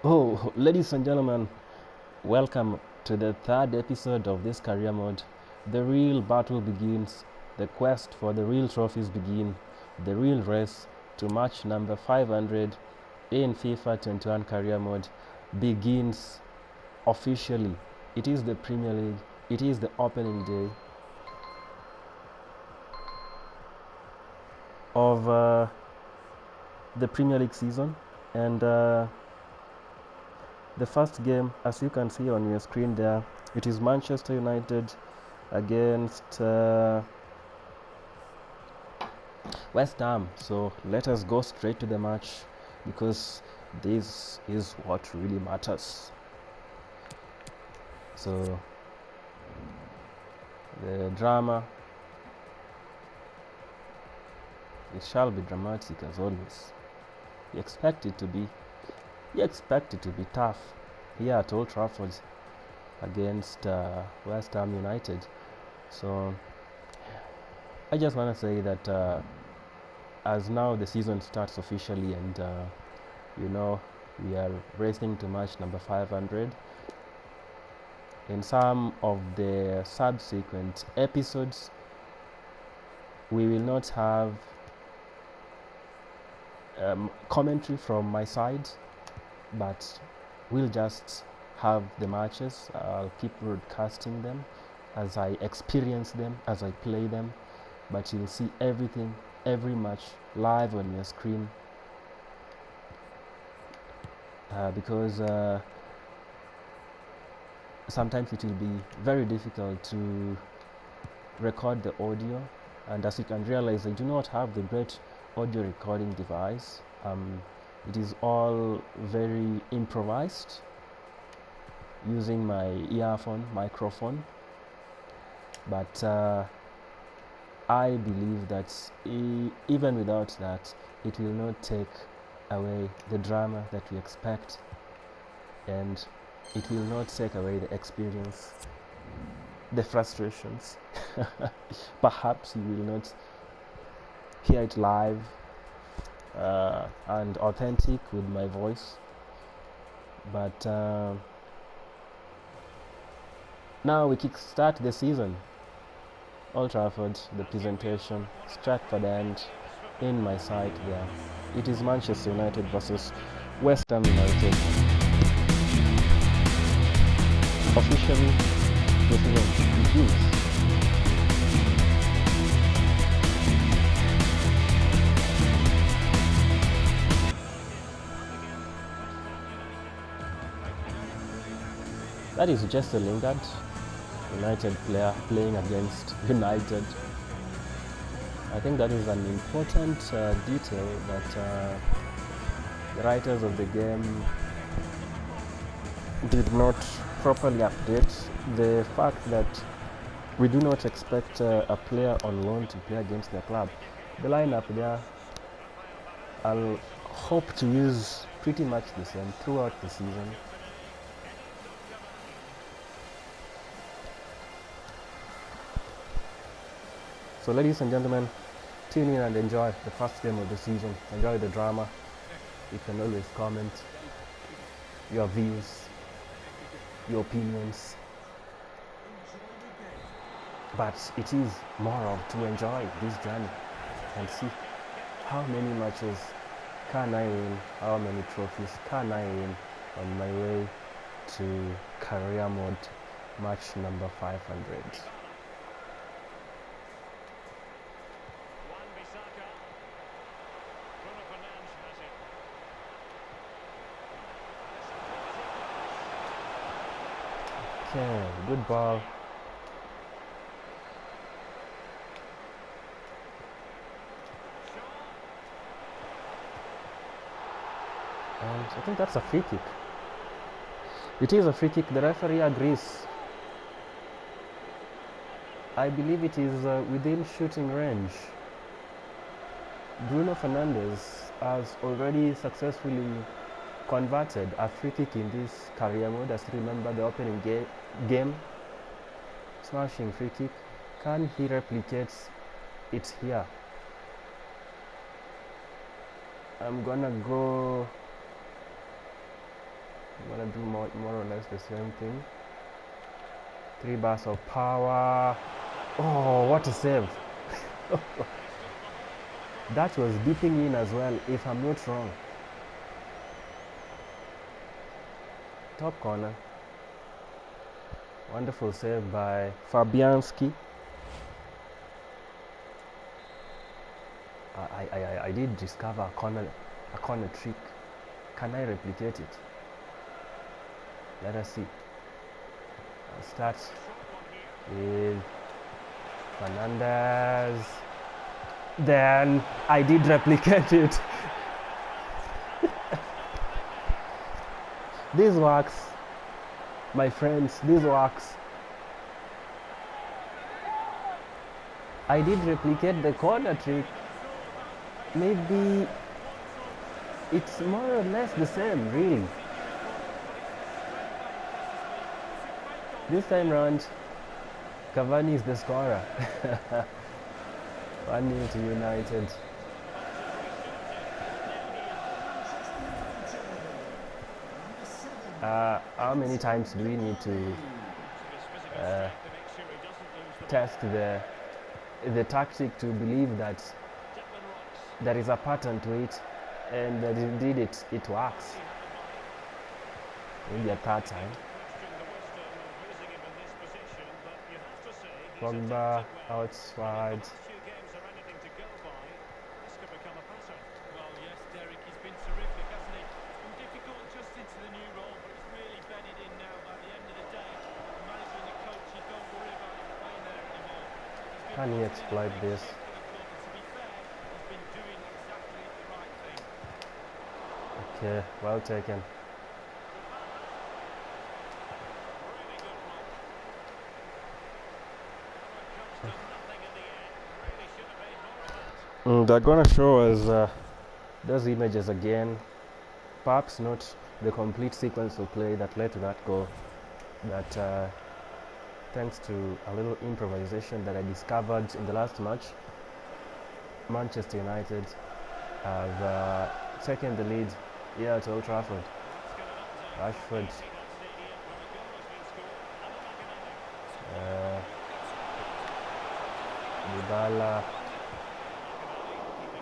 Oh, ladies and gentlemen, welcome to the third episode of this career mode. The real battle begins, the quest for the real trophies begin, the real race to match number 500 in FIFA 21 career mode begins officially. It is the Premier League, it is the opening day of the Premier League season, and the first game, as you can see on your screen there, it is Manchester United against West Ham. So let us go straight to the match, because this is what really matters. So the drama, it shall be dramatic as always. You expect it to be tough here at Old Trafford against West Ham United. So I just want to say that as now the season starts officially, and we are racing to match number 500. In some of the subsequent episodes, we will not have commentary from my side, but we'll just have the matches. I'll keep broadcasting them as I experience them, as I play them, but you'll see everything, every match live on your screen, because sometimes it will be very difficult to record the audio, and as you can realize, I do not have the great audio recording device. It is all very improvised using my earphone microphone, but I believe that even without that, it will not take away the drama that we expect, and it will not take away the experience, the frustrations. Perhaps you will not hear it live and authentic with my voice, but now we kickstart the season. Old Trafford, the presentation, Stratford End, in my sight there. It is Manchester United versus West Ham United. Officially, the season begins. That is Jesse Lingard, United player playing against United. I think that is an important detail that the writers of the game did not properly update. The fact that we do not expect a player on loan to play against their club. The lineup there, I'll hope to use pretty much the same throughout the season. So ladies and gentlemen, tune in and enjoy the first game of the season. Enjoy the drama. You can always comment your views, your opinions, but it is more of to enjoy this journey and see how many matches can I win, how many trophies can I win on my way to career mode match number 500. Okay, good ball. And I think that's a free kick. It is a free kick. The referee agrees. I believe it is within shooting range. Bruno Fernandes has already successfully converted a free kick in this career mode. As you remember the opening game, smashing free kick. Can he replicate it here? I'm gonna go the same thing. 3 bars of power. Oh, what a save. That was dipping in as well, if I'm not wrong. Top corner. Wonderful save by Fabianski. I did discover a corner trick. Can I replicate it? Let us see. I'll start with Fernandez. Then I did replicate it. This works, my friends. This works. I did replicate the corner trick. Maybe it's more or less the same, really. This time round, Cavani is the scorer. 1-0 to United. How many times do we need to test the tactic to believe that there is a pattern to it, and that indeed it works? Maybe a third time. Pogba outside. Can he exploit this? Okay, well taken. They're gonna show us those images again. Perhaps not the complete sequence of play that led to that goal, but thanks to a little improvisation that I discovered in the last match, Manchester United have taken the lead here at Old Trafford. Rashford, Dybala,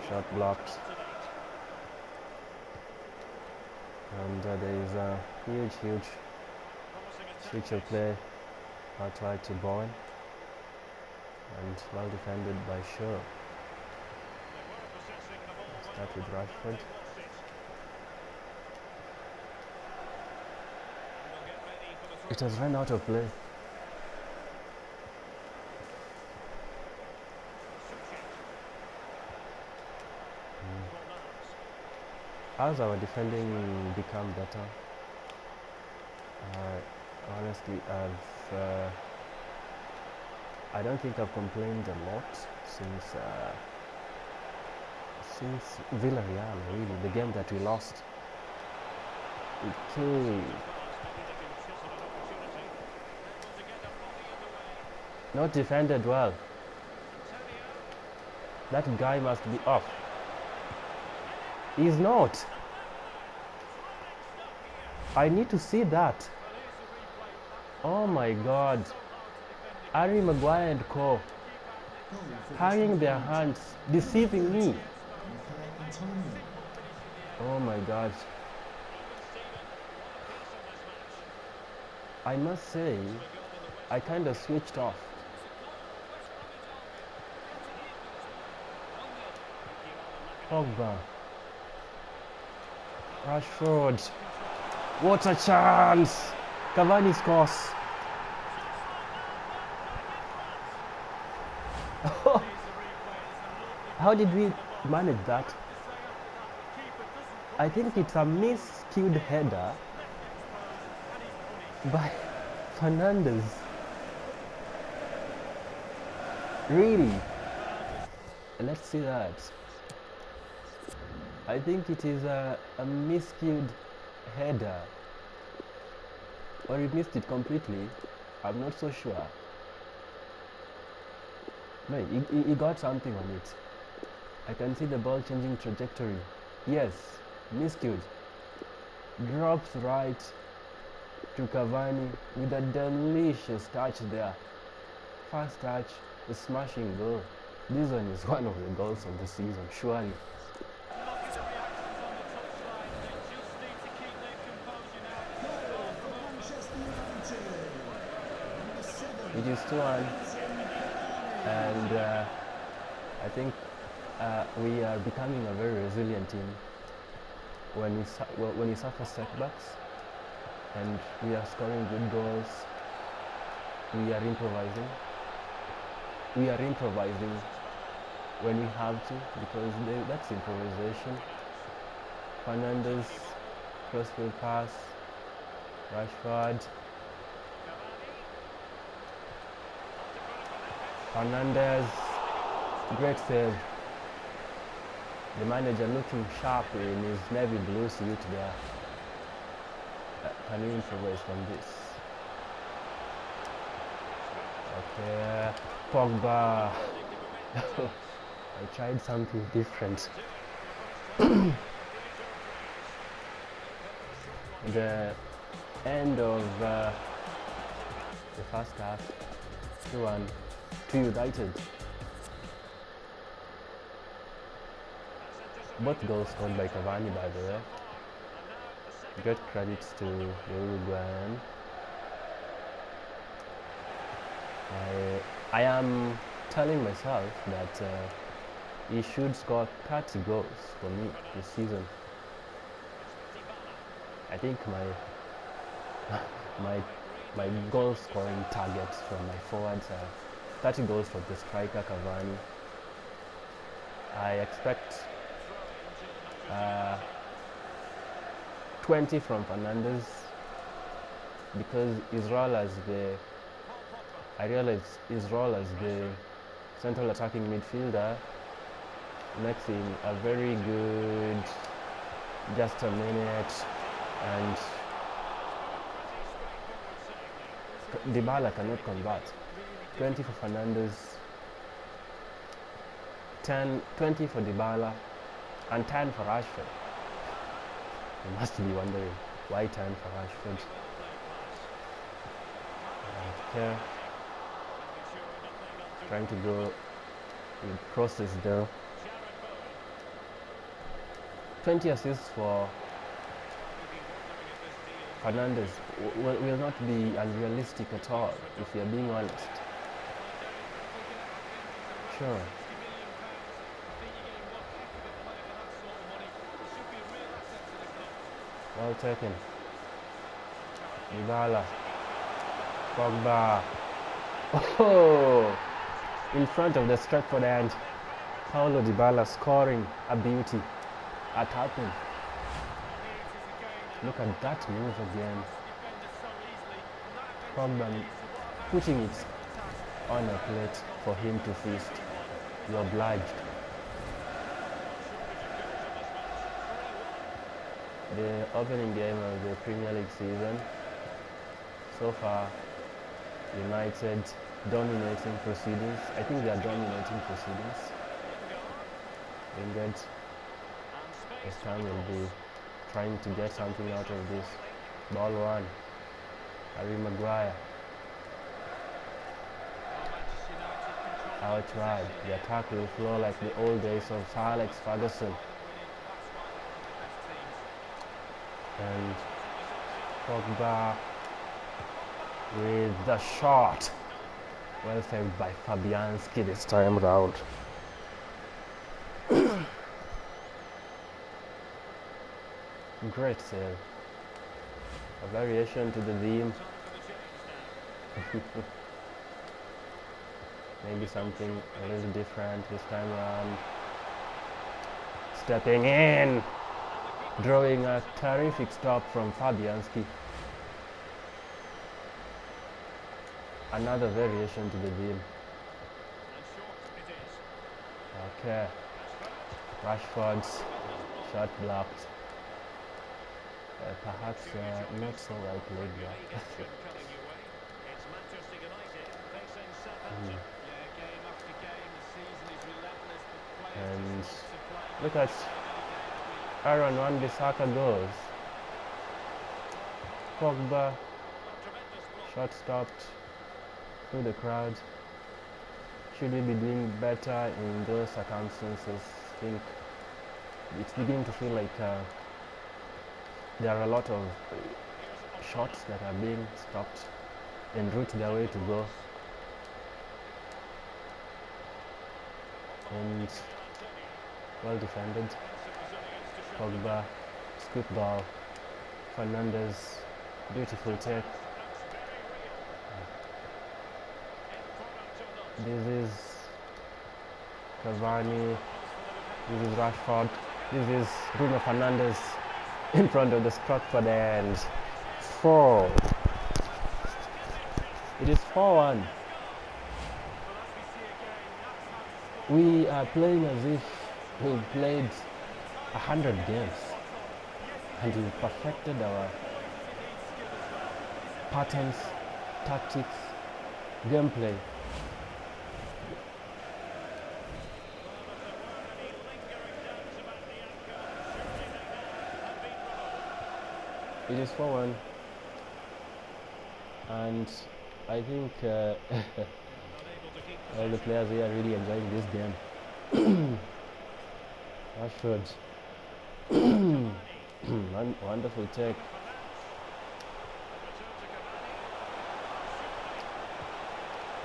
shot blocked, and there is a huge switch of play outside to Bowen, and well defended by Shaw. Start with Rashford. It has run out of play. Has our defending become better? Honestly, I don't think I've complained a lot since Villarreal, really, the game that we lost. Okay. Not defended well. That guy must be off. He's not. I need to see that. Oh my God. Harry Maguire and co. Hanging their hands, deceiving me. Oh my God. I must say, I kind of switched off. Pogba. Rashford. What a chance! Cavani scores. How did we manage that? I think it's a miscued header by Fernandez. Really? Let's see that. I think it is a miscued header, or he missed it completely. I'm not so sure. No, he got something on it. I can see the ball changing trajectory. Yes, miscued. Drops right to Cavani with a delicious touch there. First touch, a smashing goal. This one is one of the goals of the season, surely. It is 2-1, and I think we are becoming a very resilient team when we suffer setbacks, and we are scoring good goals. We are improvising. We are improvising when we have to, because that's improvisation. Fernandes, crossfield pass, Rashford. Fernandes, great save. The manager looking sharp in his navy blue suit there. Can you improvise from this? Okay, Pogba. I tried something different. The end of the first half, 2-1 to United. Both goals scored by Cavani, by the way. Great credits to the Uruguayan. I am telling myself that he should score 30 goals for me this season. I think my goal scoring targets from my forwards are 30 goals for the striker Cavani. I expect 20 from Fernandes, because I realize his role as the central attacking midfielder makes him a very good just a minute, and Dybala cannot convert. 20 for Fernandes, 20 for Dybala, and 10 for Rashford. You must be wondering why 10 for Rashford. Okay. Trying to go with process there. 20 assists for Fernandes will not be unrealistic at all, if you're being honest. Sure. Well taken. Dybala. Pogba. Oh! In front of the Stratford end. Paulo Dybala scoring a beauty. A tapping. Look at that move again. Pogba putting it on a plate for him to feast. You're obliged. The opening game of the Premier League season. So far, United dominating proceedings. I think they are dominating proceedings. England this time will be trying to get something out of this. Ball one. Harry Maguire. Out wide. The attack will flow like the old days of Sir Alex Ferguson. And Pogba with the shot. Well saved by Fabianski this time round. Great save. A variation to the theme. Maybe something a little different this time around. Stepping in. Drawing a terrific stop from Fabianski. Another variation to the theme. Okay. Rashford's shot blocked. Perhaps not so well played there. And look at Aaron Wan-Bissaka goes. Pogba Shot stopped through the crowd. Should we be doing better in those circumstances? I think it's beginning to feel like there are a lot of shots that are being stopped en route their way to go. And well defended. Pogba, scoop ball. Fernandez, beautiful take. This is Cavani. This is Rashford. This is Bruno Fernandes in front of the Stratford end. 4. It is 4-1. We are playing as if we've played 100 games and we've perfected our patterns, tactics, gameplay. It is 4-1, and I think all the players here are really enjoying this game. Rashford, wonderful take.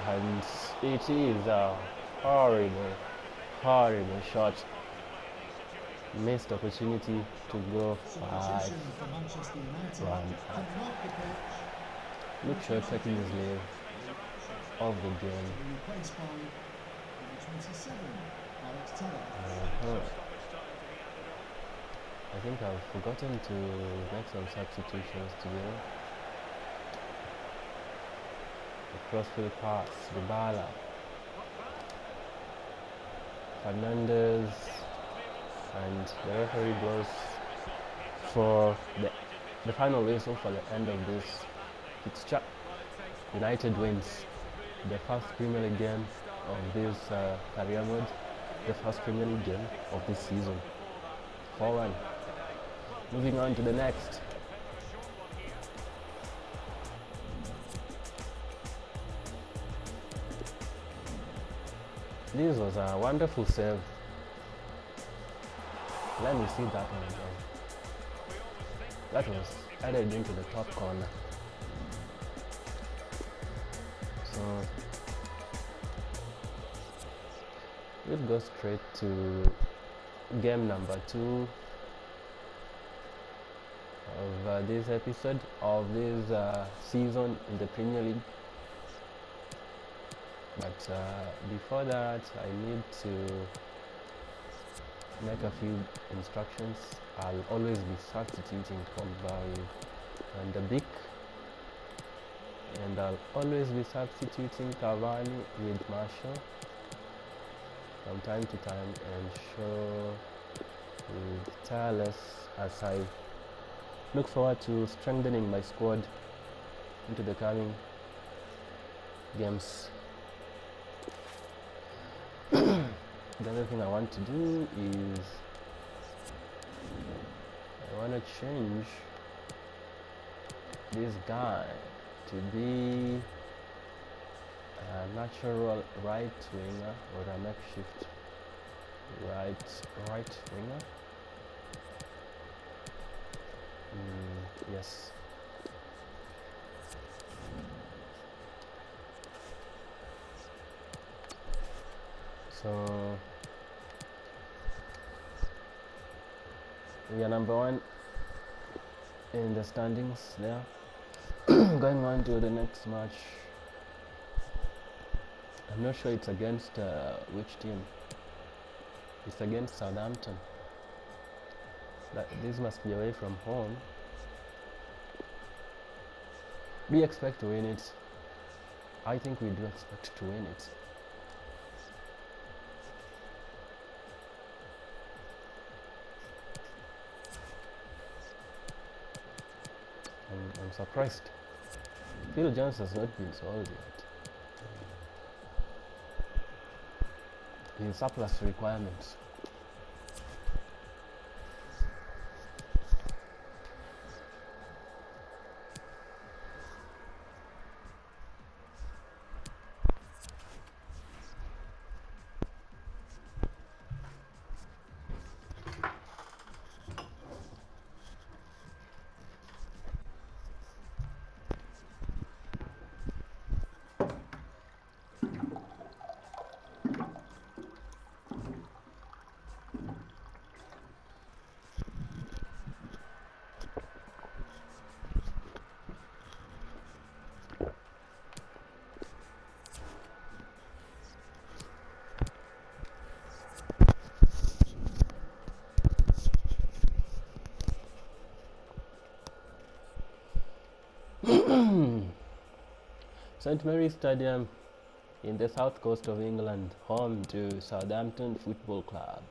And it is a horrible shot. Missed opportunity to go 5-1. Luke Shaw taking his leave of the game. I think I've forgotten to make some substitutions today. The crossfield pass, Dybala, Fernandez, and the referee blows for the final whistle for the end of this fixture. United wins the first Premier League game of this career mode, the first Premier League game of this season. 4-1. Moving on to the next. This was a wonderful save. Let me see that one again. That was added into the top corner. So we'll go straight to game number 2 of this episode of this season in the Premier League. But before that, I need to make a few instructions. I'll always be substituting Pogba and the Beak, and I'll always be substituting Cavani with Marshall from time to time, and show with Tireless as I look forward to strengthening my squad into the coming games. The other thing I want to do is I want to change this guy to be a natural right winger or a makeshift right winger. Yes. So we are number 1 in the standings there. Going on to the next match. I'm not sure it's against which team. It's against Southampton. This must be away from home. We expect to win it. I think we do expect to win it. I'm surprised. Phil Jones has not been sold yet. He's surplus requirements. St Mary's Stadium in the south coast of England, home to Southampton Football Club.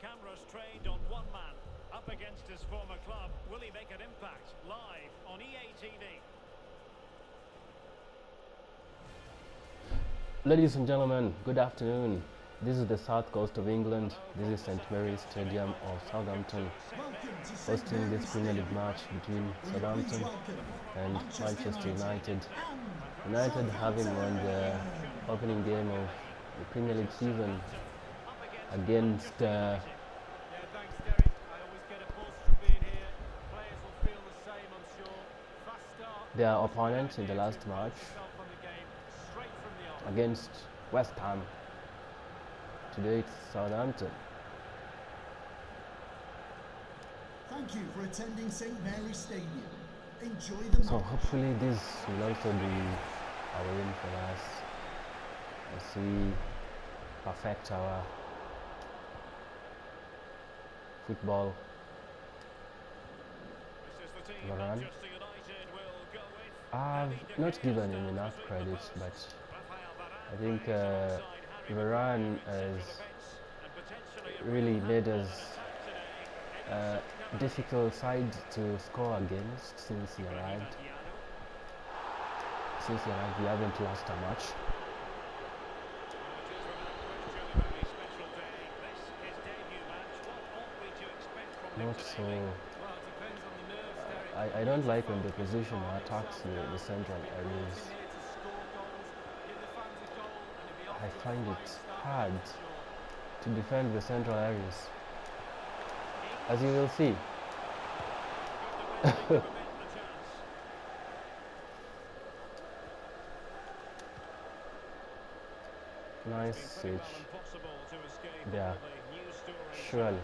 Cameras trained on one man, up against his former club. Will he make an impact? Live on EA TV. Ladies and gentlemen, good afternoon. This is the south coast of England. This is St Mary's Stadium of Southampton, hosting this Premier League match between Southampton and Manchester United. United having won the opening game of the Premier League season against their opponent in the last match against West Ham. Today it's Southampton. Thank you for attending St Mary's Stadium. Enjoy the match. So hopefully this will also be a win for us as we perfect our football run. I've not given him enough credit, but I think Varane has really made us a difficult side to score against since he arrived. We haven't lost a match. Not so. I don't like when the position attacks the central areas. I find it hard to defend the central areas, as you will see. Nice switch there. Surely.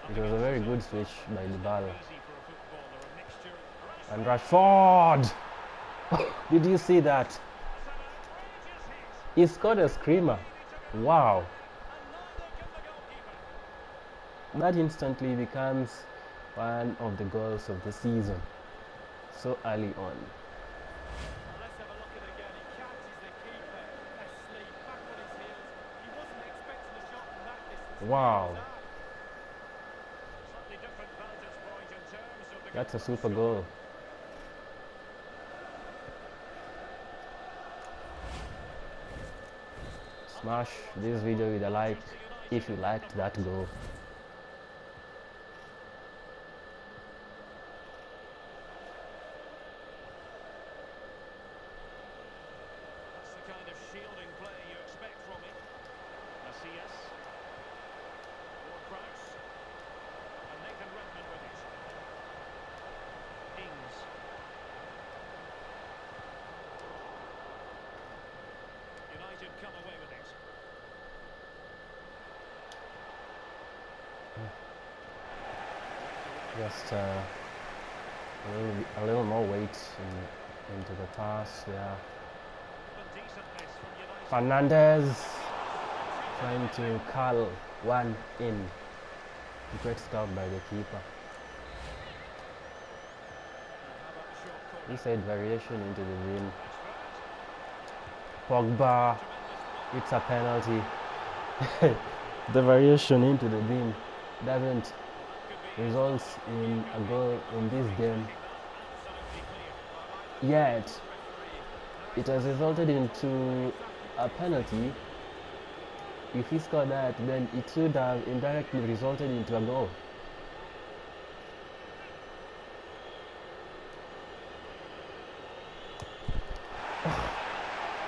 It was a very good switch by Dybala. And Rashford! Did you see that? He scored a screamer. Wow. That instantly becomes one of the goals of the season. So early on. Wow. That's a super goal. Smash this video with a like if you liked that goal. That's the kind of shielding play you expect from him. Macias. Ward-Prowse. And Nathan Redmond with it. Ings. United come away with it. Just a little more weight into the pass. Yeah. Fernandez trying to curl one in. Great stop by the keeper. Inside variation into the rim. Pogba, it's a penalty. The variation into the rim doesn't result in a goal in this game yet. It has resulted into a penalty. If he scored that, then it should have indirectly resulted into a goal.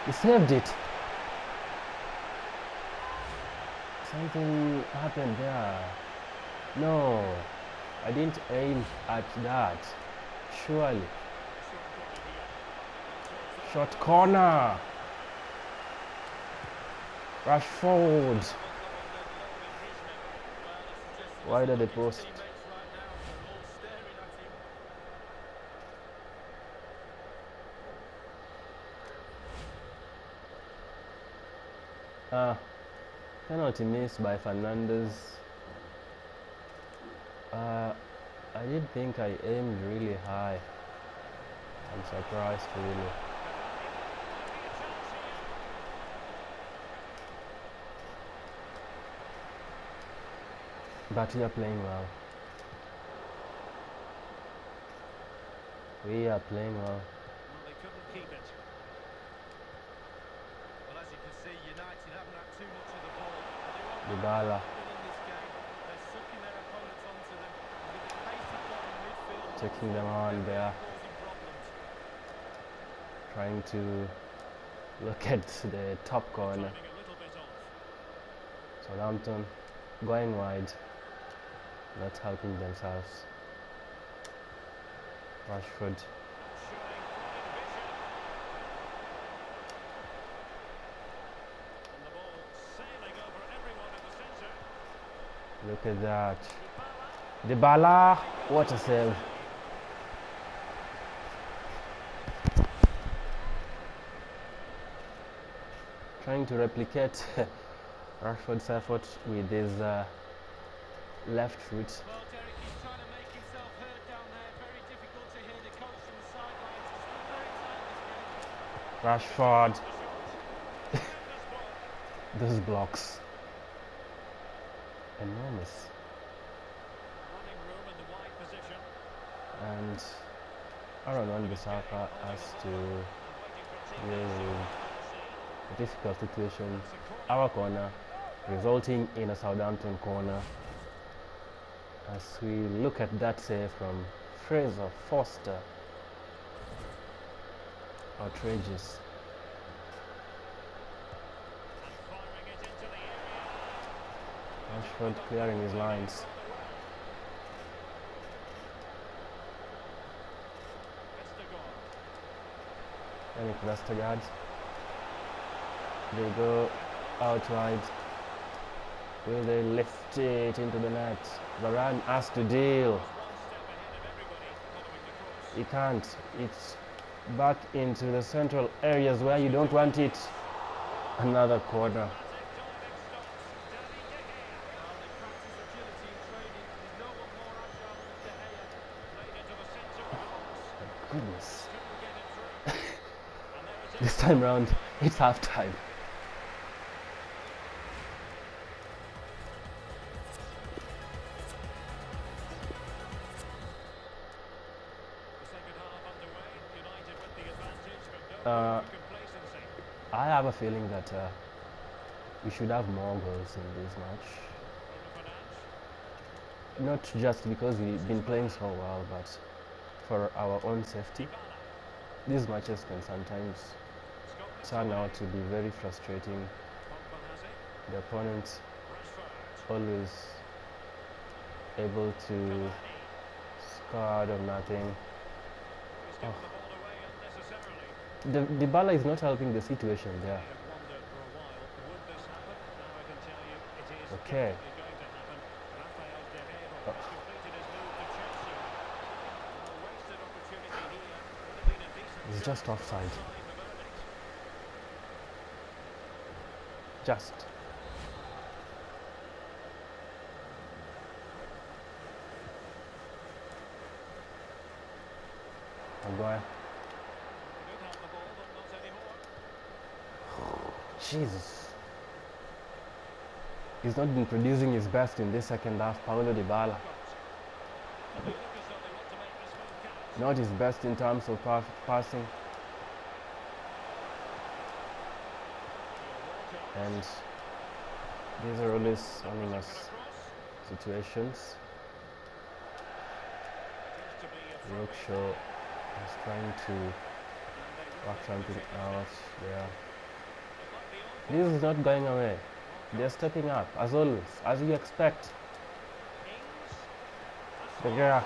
He saved it. Something happened there. No, I didn't aim at that. Surely. Short corner. Rashford. Wide of the post. Penalty missed by Fernandez. I did think I aimed really high. I'm surprised, really. But we are playing well. We are playing well. Well, they couldn't keep it. Well, as you can see, United haven't had too much of the ball. Dybala In this game, they're sucking their opponents onto them. And with the pace they've got in midfield, taking them on there, causing problems. trying to look at the top corner. Timing a little bit off. Southampton going wide, not helping themselves. Rashford. Showing flying vision. And the ball sailing over everyone in the centre. Look at that. Dybala. Dybala, what a save. Trying to replicate Rashford's effort with his left foot. Well, Derek, he's trying to make himself heard down there. Very difficult to hear the coach from the sidelines. It's still very tight, this game. Rashford, The shot. Tremendous ball. those blocks. Enormous. Running room in the wide position. And Aaron Wan-Bissaka has to deal with a difficult situation. Our corner, resulting in a Southampton corner. As we look at that save from Fraser Foster. Outrageous. And firing it into the area. Rashford clearing his lines. Vestergaard. Yannick Vestergaard. They go out wide. Will they lift it into the net? Varane has to deal. One step ahead of everybody following the cross. He can't. It's back into the central areas where you don't want it. Another corner. Dramatic diving stops. David De Gea. Well, they practice agility in training. There's no one more agile than De Gea. Played into the centre of the box. Goodness. Couldn't get it through. And there it is. This time round, it's half time. The second half underway. United with the advantage, but no room for complacency. I have a feeling that we should have more goals in this match. Bruno Fernandes. Not just because we've been playing so well, but for our own safety. Dybala. These matches can sometimes Scotland's turn away. out to be very frustrating. Pogba has it. The opponents Rashford. always able to Cavani. score out of nothing. He's given the ball away unnecessarily. The Dybala is not helping the situation there. I have wondered for a while, would this happen? Now I can tell you it is Okay. definitely going to happen. Rafael De Gea has completed his move to Chelsea. A wasted opportunity here. Would have been a decent It's shot just to offside. offside the verdict. Just. Maguire. Could have the ball, but not anymore. Jesus. He's not been producing his best in this second half, Paulo Dybala. And they look as though they want to make this move count. Not his best in terms of passing. And these are always earning us situations. Yorkshire is trying to work something out there. This is not going away. They're stepping up, as always, as you expect. They are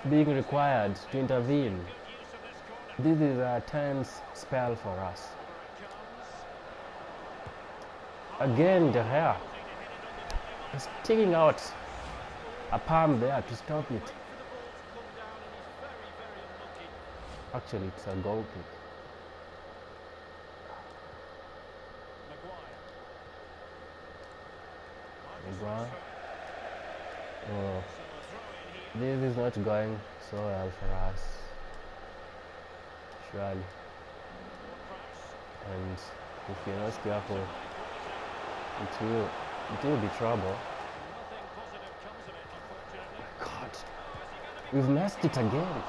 being required to intervene. This is a tense spell for us. Again, De Gea is taking out a palm there to stop it. Actually, it's a goal kick. Maguire. Oh, this is not going so well for us, surely. And if you're not careful, it will be trouble. God, we've messed it again.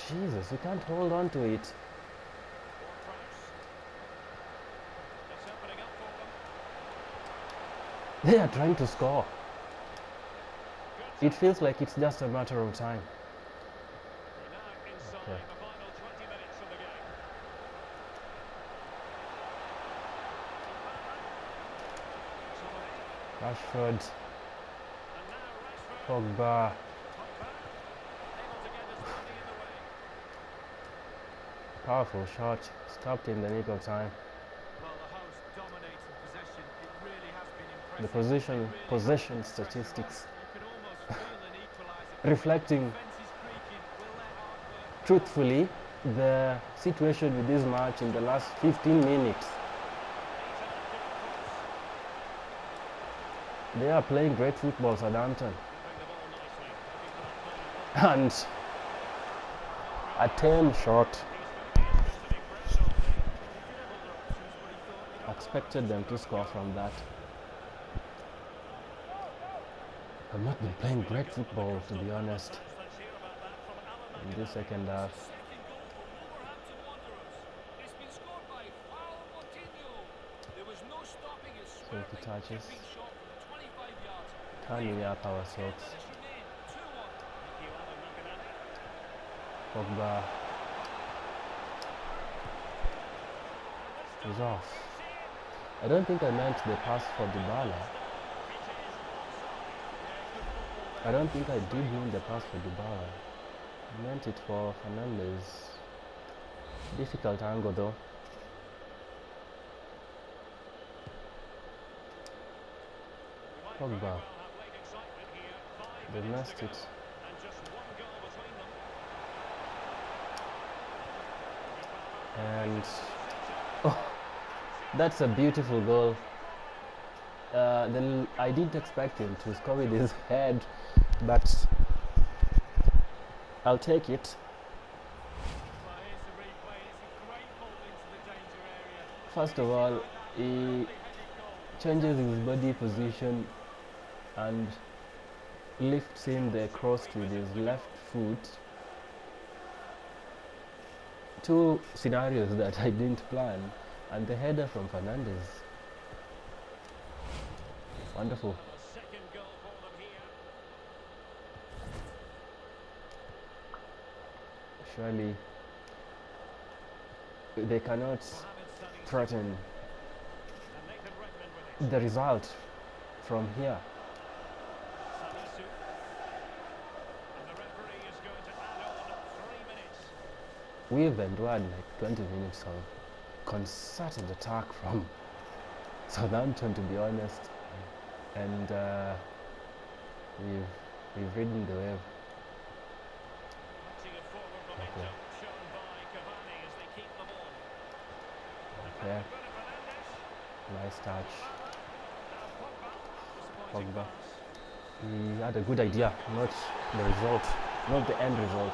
Jesus, we can't hold on to it. They are trying to score. It feels like it's just a matter of time. Okay. Rashford, Pogba. Powerful shot, stopped in the nick of time. The possession statistics reflecting truthfully the situation with this match in the last 15 minutes. They are playing great football, Southampton. And a 10 shot. Expected them to score from that. I've not been playing great football, to be honest, in this second half. 20 touches, turning up our socks. Pogba is off. I don't think I meant the pass for Dybala. I don't think I did mean the pass for Dybala. I meant it for Fernandes. Difficult angle though. Pogba. They missed it. And oh, that's a beautiful goal. I didn't expect him to score with his head, but I'll take it. First of all, he changes his body position and lifts in the cross with his left foot. Two scenarios that I didn't plan, and the header from Fernandes. Wonderful. Surely they cannot threaten the result from here. We've endured like 20 minutes of concerted attack from Southampton, to be honest, and we've ridden the wave. Okay. Okay. Nice touch. Pogba. He had a good idea, not the result, not the end result.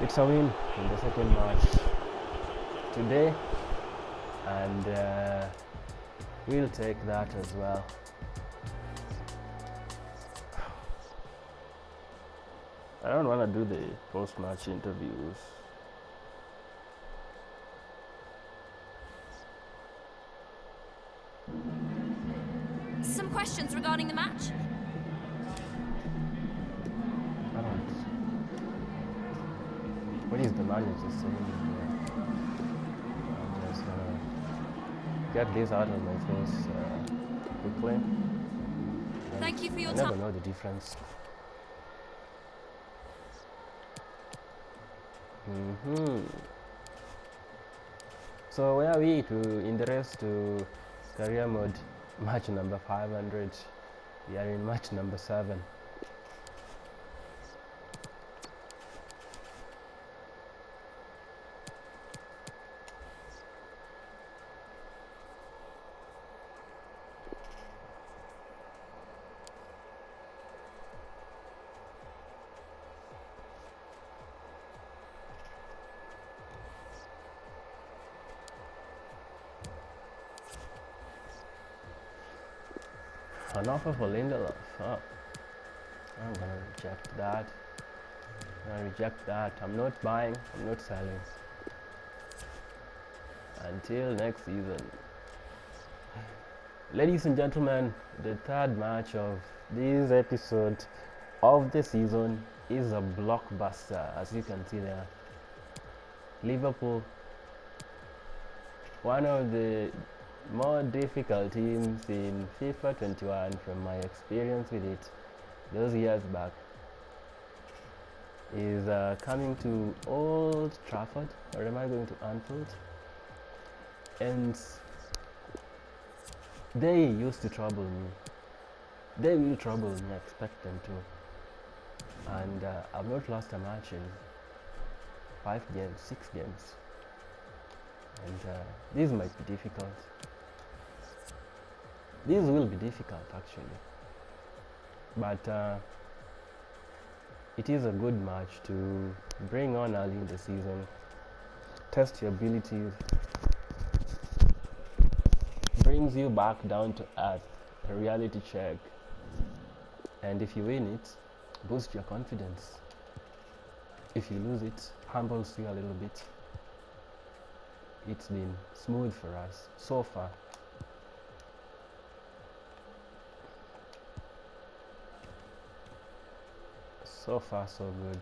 It's a win in the second match today, and we'll take that as well. I don't want to do the post-match interviews. Some questions regarding the match? I don't. What is the manager saying here? I'm just gonna get this out of my face quickly. Thank you for I your never time. know the difference. So where are we in the rest to career mode match number 500? We are in match number 7. An offer for Lindelof. Oh, I'm gonna reject that. I'm not buying, I'm not selling. Until next season. Ladies and gentlemen, the third match of this episode of the season is a blockbuster, as you can see there. Liverpool, one of the more difficult teams in FIFA 21 from my experience with it those years back, is coming to Old Trafford, or am I going to Anfield? And they used to trouble me. They will trouble me, I expect them to. And I've not lost a match in 5 games, 6 games. And this might be difficult. This will be difficult actually. But it is a good match to bring on early in the season. Test your abilities. Brings you back down to earth. A reality check. And if you win it, boost your confidence. If you lose it, humbles you a little bit. It's been smooth for us so far. So far, so good.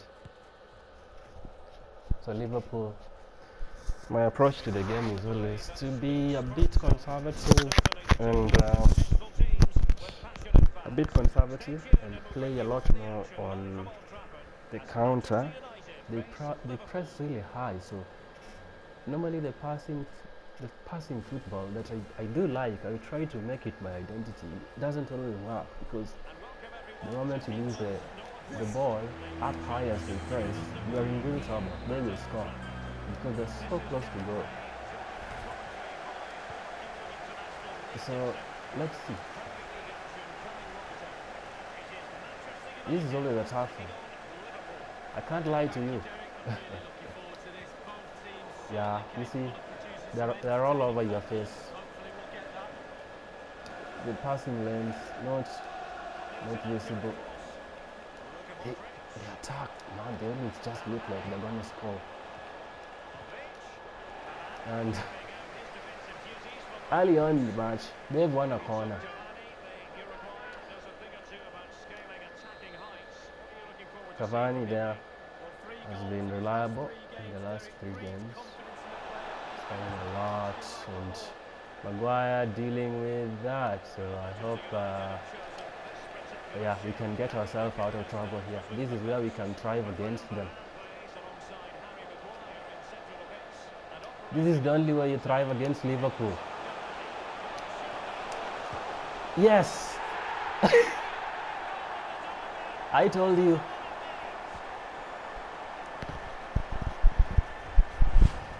So Liverpool, my approach to the game is always to be a bit conservative and play a lot more on the counter. They press really high, so normally the passing football that I do like, I try to make it my identity. It doesn't always work because the moment you lose the ball up high as they press, you are in real trouble. They will score because they're so close to goal. So let's see. This is always a tough one. I can't lie to you. Yeah, you see, they're all over your face. The passing lanes not visible. The attack, man, they always just look like they're gonna score. And early on in the match, they've won a corner. Cavani there has been reliable in the last 3 games. Scoring a lot, and Maguire dealing with that. So I hope, yeah, we can get ourselves out of trouble here. This is where we can thrive against them. This is the only way you thrive against Liverpool. Yes! I told you.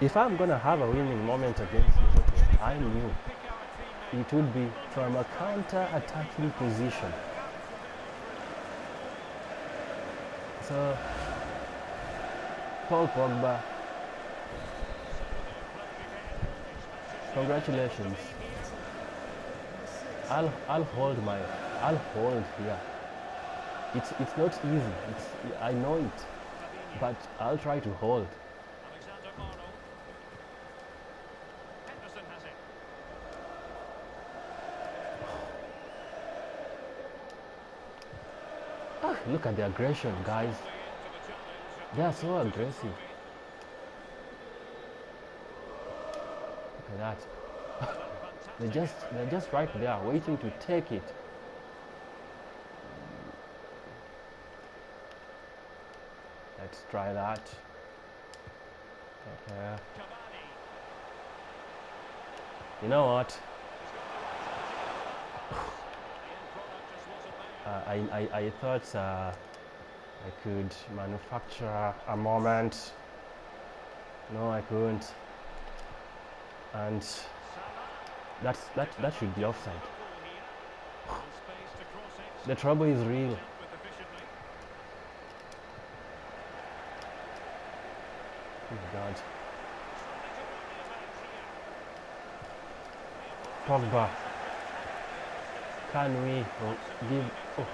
If I'm gonna have a winning moment against Liverpool, I knew it would be from a counter-attacking position. So, Paul Pogba, congratulations. I'll hold here. It's not easy. I know it, but I'll try to hold. Look at the aggression, guys. They are so aggressive. that. They're just right there waiting to take it. Let's try that. Okay. You know what? I thought I could manufacture a moment. No, I couldn't. And that should be offside. The trouble is real. Oh my God. Pogba. Can we give... Oh.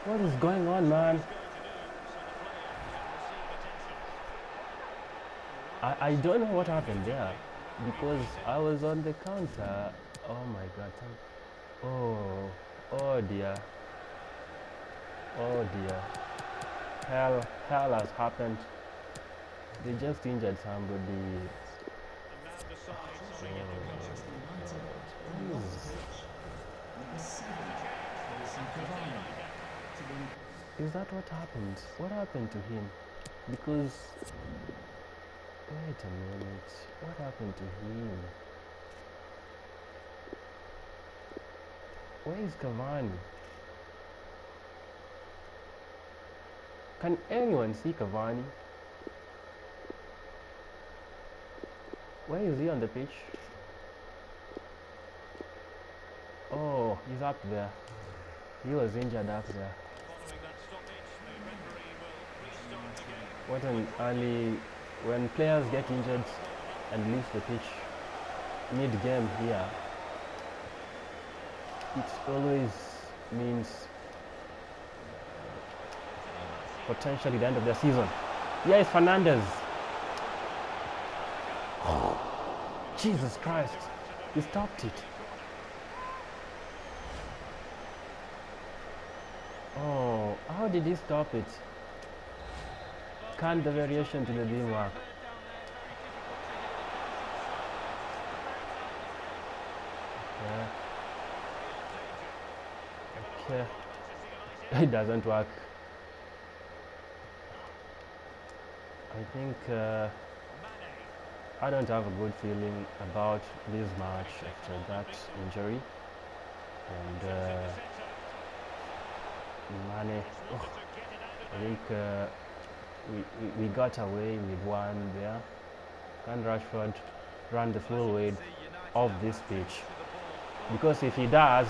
What is going on, man? I don't know what happened there because I was on the counter. Oh my God. Oh dear. Oh dear. Hell has happened. They just injured somebody. Manchester United and off the pitch. Number 7, Wilson Cavani, to win. Is that what happened? What happened to him? Because... Wait a minute. What happened to him? Where is Cavani? Can anyone see Cavani? Where is he on the pitch? Oh, he's up there. He was injured up there. What an early... When players get injured and leave the pitch mid-game here, it always means potentially the end of the season. Yeah, it's Fernandez. Oh, Jesus Christ, he stopped it. Oh, how did he stop it? Can't the variation to the beam work? Okay. It doesn't work. I think I don't have a good feeling about this match after that injury. And Mane, oh, I think we got away with one there. Can Rashford run the full weight of this pitch? Because if he does,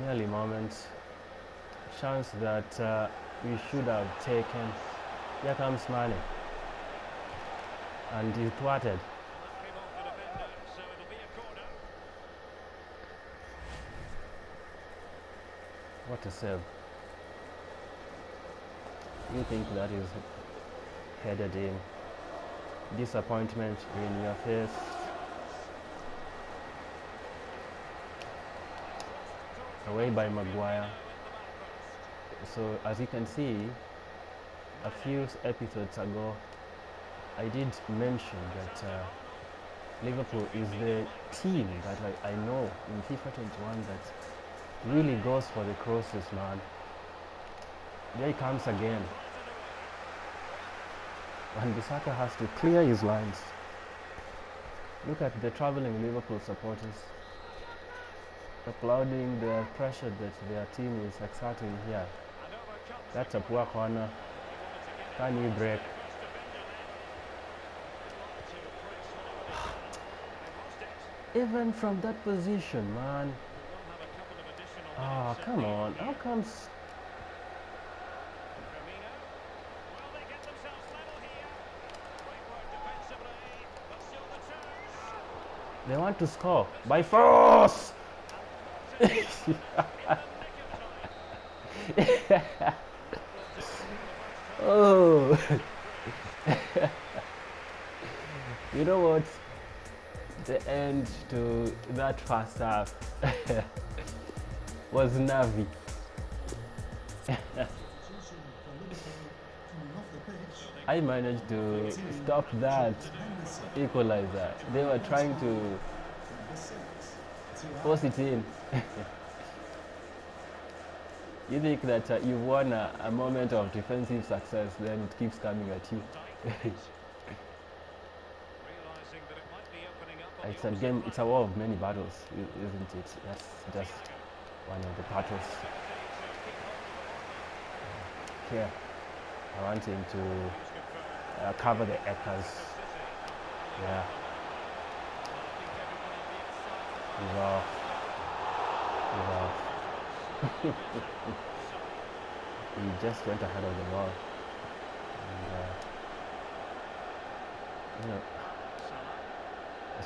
nearly moments, chance that we should have taken. Here comes Mane, and he thwarted. What a save. You think that is headed in? Disappointment in your face. Away by Maguire. So as you can see, a few episodes ago I did mention that Liverpool is the team that I know in FIFA 21 that really goes for the crosses, man. There he comes again. And Bissaka has to clear his lines. Look at the travelling Liverpool supporters applauding the pressure that their team is exerting here. That's a poor corner. Can you break? Even from that position, man. Oh, come on. How comes... They want to score by force. Oh. You know what? The end to that first half was Navi. I managed to stop that Henderson. equalizer. They were trying to Number 6. force it in. You think that you've won a moment of defensive success, then it keeps coming at you. Realising that it might be opening up on It's the a opposite game. It's a flank. war of many battles, isn't it? That's just one of the battles. Here, I want him to cover the echoes. Yeah. He's off. He's off. He just went ahead of the ball. And, you know,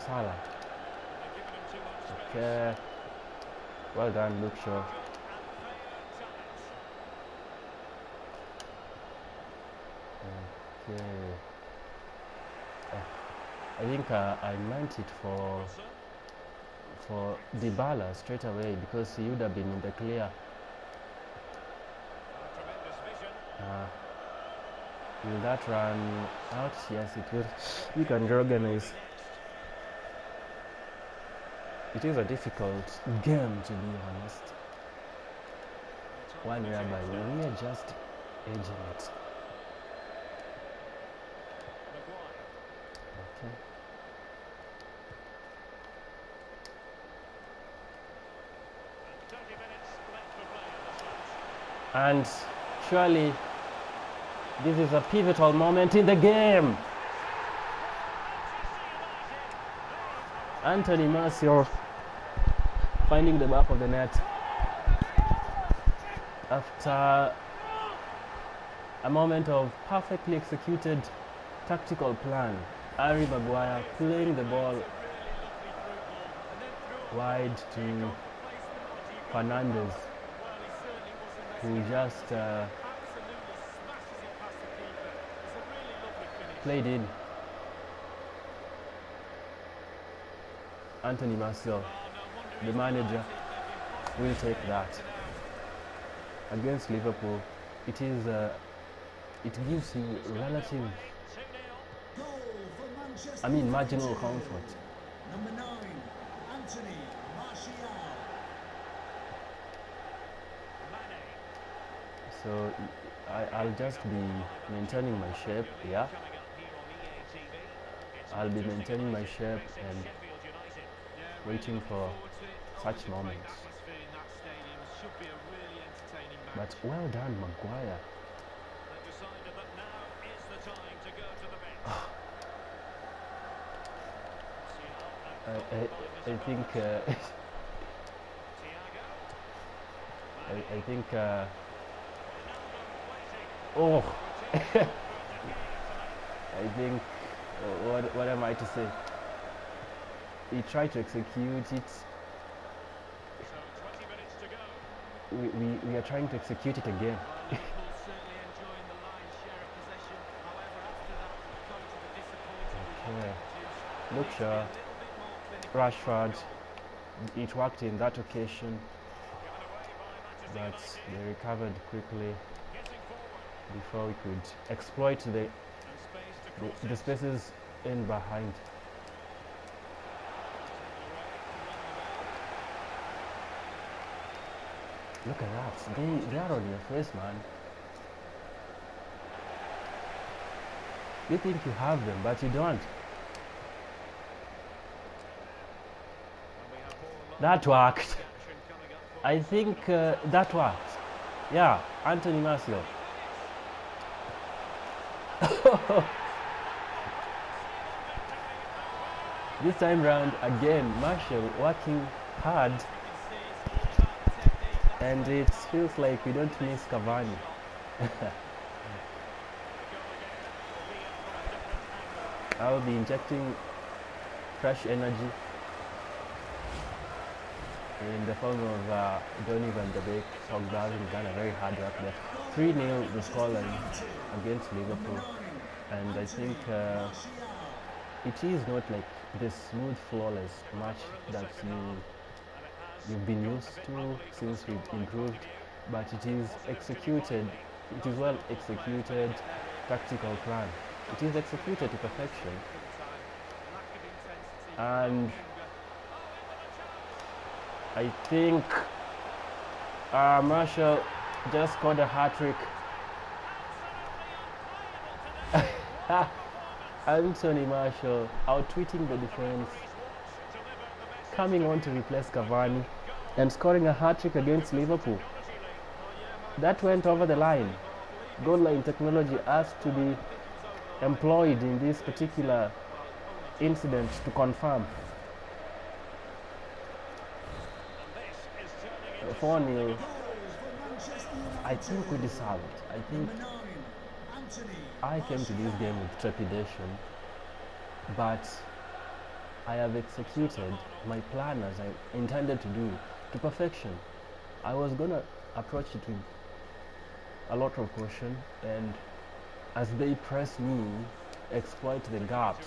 Salah. Okay. Well done, Luke Shaw. Okay. I think I meant it for Dybala straight away because he would have been in the clear. Will that run out? Yes, it will. You can reorganize. It is a difficult game, to be honest. One whereby we are just edging it. Okay. And surely this is a pivotal moment in the game. Anthony Martial finding the back of the net after a moment of perfectly executed tactical plan. Harry Maguire playing the ball wide to Fernandes, who just played in. Anthony Martial, the manager, will take that. Against Liverpool, it gives you relative, Goal for Manchester marginal United. comfort. Number 9, Anthony Martial. So I'll just be maintaining my shape, yeah. I'll be maintaining my shape and waiting for such moments. But well done, Maguire. I think I think oh I think what am I to say? He tried to execute it. We are trying to execute it again. Okay. Look, Shaw, Rashford, it worked in that occasion, but they recovered quickly before we could exploit the spaces in behind. Look at that, they are on your face, man. You think you have them, but you don't. That worked. I think that worked. Yeah, Anthony Martial. This time round again, Martial working hard, and it feels like we don't miss Cavani. I'll be injecting fresh energy in the form of Donny van de Beek. Pogba has done a very hard work there. 3-0 the scoreline against Liverpool, and I think it is not like the smooth, flawless match that you've been used to since we've improved, but it is executed. It is well executed. tactical plan. It is executed to perfection, Lack of intensity. and Oh, in with a chance. I think Marshall just scored a hat-trick. Anthony Marshall out-tweeting the defense, coming on to replace Cavani, and scoring a hat-trick against Liverpool. That went over the line. Goal line technology has to be employed in this particular incident to confirm. 4-0. Goal for Manchester United. I think we deserve it. I think Number 9, Anthony. I came to this game with trepidation, but I have executed my plan as I intended to do to perfection. I was gonna approach it with a lot of caution, and as they press me, exploit the gaps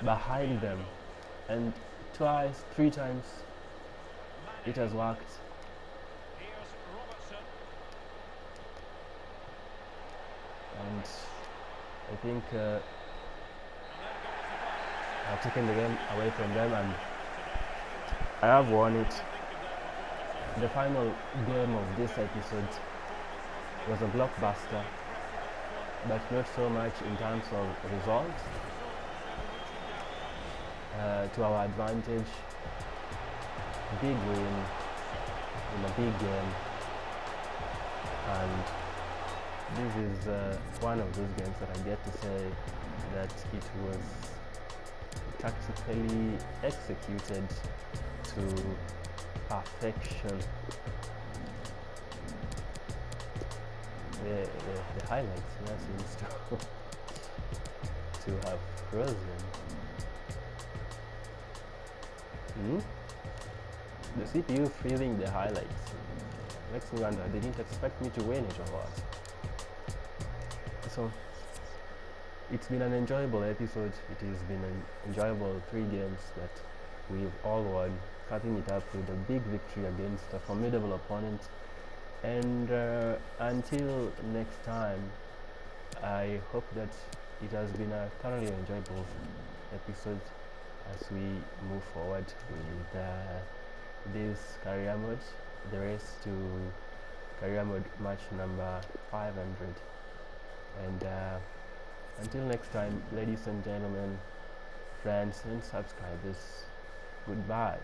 behind them, and twice, 3 times it has worked. Here's Robertson. And I think I've taken the game away from them, and I have won it. The final game of this episode was a blockbuster, but not so much in terms of result. To our advantage, big win in a big game, and this is one of those games that I get to say that it was tactically executed to perfection. The highlights here seems to have frozen. The CPU freezing the highlights. Makes me wonder, they didn't expect me to win it or what? So it's been an enjoyable episode. It has been an enjoyable 3 games that we've all won, capping it up with a big victory against a formidable opponent. And until next time, I hope that it has been a thoroughly enjoyable episode as we move forward with this career mode, the race to career mode match number 500. And until next time, ladies and gentlemen, friends and subscribers, goodbye.